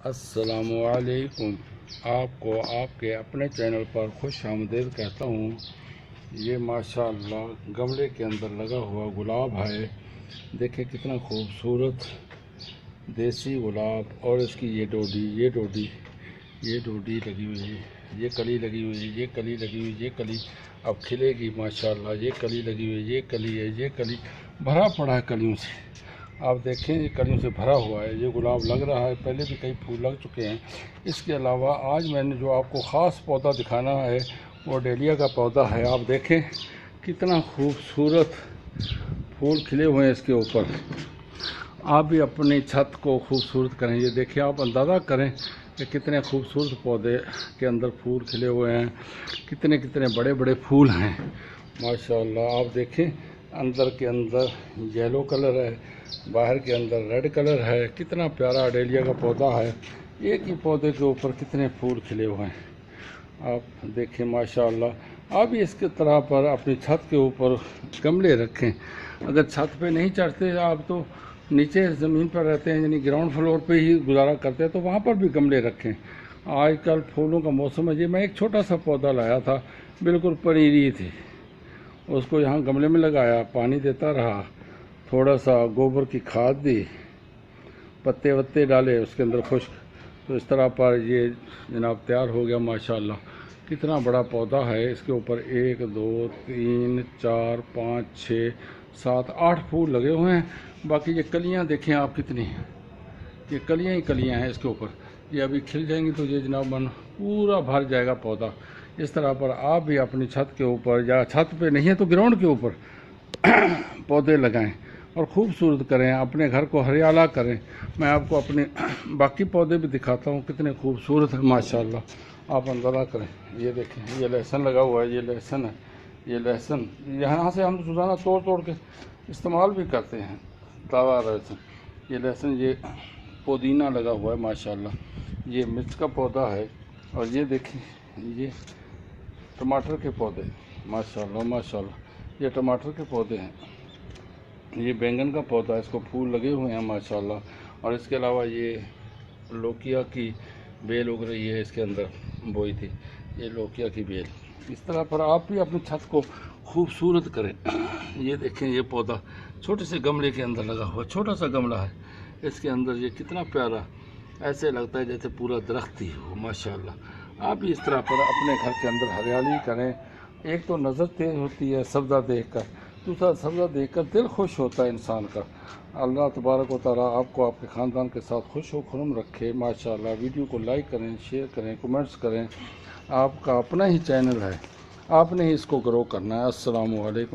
अस्सलामुअलैकुम। आपको आपके अपने चैनल पर खुश आमदीद कहता हूँ। ये माशाअल्लाह गमले के अंदर लगा हुआ गुलाब है। देखिए कितना खूबसूरत देसी गुलाब। और इसकी ये डोडी लगी हुई है, ये कली लगी हुई है, ये कली लगी हुई, ये कली अब खिलेगी माशाअल्लाह। ये कली लगी हुई है, ये कली है, ये कली भरा पड़ा है कलियों से। आप देखें ये कलियों से भरा हुआ है। ये गुलाब लग रहा है, पहले भी कई फूल लग चुके हैं। इसके अलावा आज मैंने जो आपको ख़ास पौधा दिखाना है वो डेलिया का पौधा है। आप देखें कितना खूबसूरत फूल खिले हुए हैं इसके ऊपर। आप भी अपनी छत को खूबसूरत करें। ये देखिए, आप अंदाज़ा करें कि कितने खूबसूरत पौधे के अंदर फूल खिले हुए हैं। कितने कितने बड़े बड़े फूल हैं माशाअल्लाह। आप देखें अंदर के अंदर येलो कलर है, बाहर के अंदर रेड कलर है। कितना प्यारा डेलिया का पौधा है। एक ही पौधे के ऊपर कितने फूल खिले हुए हैं आप देखें माशाअल्लाह। आप भी इसके तरह पर अपनी छत के ऊपर गमले रखें। अगर छत पे नहीं चढ़ते आप तो नीचे ज़मीन पर रहते हैं, यानी ग्राउंड फ्लोर पे ही गुजारा करते हैं, तो वहाँ पर भी गमले रखें। आजकल फूलों का मौसम है। जी मैं एक छोटा सा पौधा लाया था, बिल्कुल पनीरी थी। उसको यहाँ गमले में लगाया, पानी देता रहा, थोड़ा सा गोबर की खाद दी, पत्ते वत्ते डाले उसके अंदर खुश्क, तो इस तरह पर ये जनाब तैयार हो गया माशाअल्लाह। कितना बड़ा पौधा है। इसके ऊपर 1 2 3 4 5 6 7 8 फूल लगे हुए हैं। बाकी ये कलियां देखें आप कितनी हैं। ये कलियां ही कलियां हैं इसके ऊपर। ये अभी खिल जाएंगी तो ये जनाब मन पूरा भर जाएगा पौधा। इस तरह पर आप भी अपनी छत के ऊपर, या छत पे नहीं है तो ग्राउंड के ऊपर पौधे लगाएं और खूबसूरत करें, अपने घर को हरियाला करें। मैं आपको अपने बाकी पौधे भी दिखाता हूँ कितने खूबसूरत हैं माशाअल्लाह। आप अंदाज़ा करें। ये देखें, ये लहसुन लगा हुआ है, ये लहसुन है। ये लहसुन यहाँ से हम रोज़ाना तोड़ तोड़ के इस्तेमाल भी करते हैं, ताज़ा लहसुन। ये लहसुन, ये पुदीना लगा हुआ है माशाअल्लाह। ये मिर्च का पौधा है। और ये देखें, ये टमाटर के पौधे माशाअल्लाह माशाअल्लाह। ये टमाटर के पौधे हैं। ये बैंगन का पौधा है, इसको फूल लगे हुए हैं माशाअल्लाह। और इसके अलावा ये लौकिया की बेल उग रही है, इसके अंदर बोई थी ये लौकिया की बेल। इस तरह पर आप भी अपनी छत को खूबसूरत करें। ये देखें, ये पौधा छोटे से गमले के अंदर लगा हुआ, छोटा सा गमला है, इसके अंदर ये कितना प्यारा, ऐसे लगता है जैसे पूरा दरख्त ही हो माशाअल्लाह। आप भी इस तरह पर अपने घर के अंदर हरियाली करें। एक तो नज़र तेज होती है सब्ज़ा देख कर, दूसरा सब्ज़ा देख कर दिल खुश होता है इंसान का। अल्लाह तबारक व तआला आपको आपके ख़ानदान के साथ खुश व खुर्म रखे माशाअल्लाह। वीडियो को लाइक करें, शेयर करें, कमेंट्स करें। आपका अपना ही चैनल है, आपने ही इसको ग्रो करना है। अस्सलामु अलैकुम।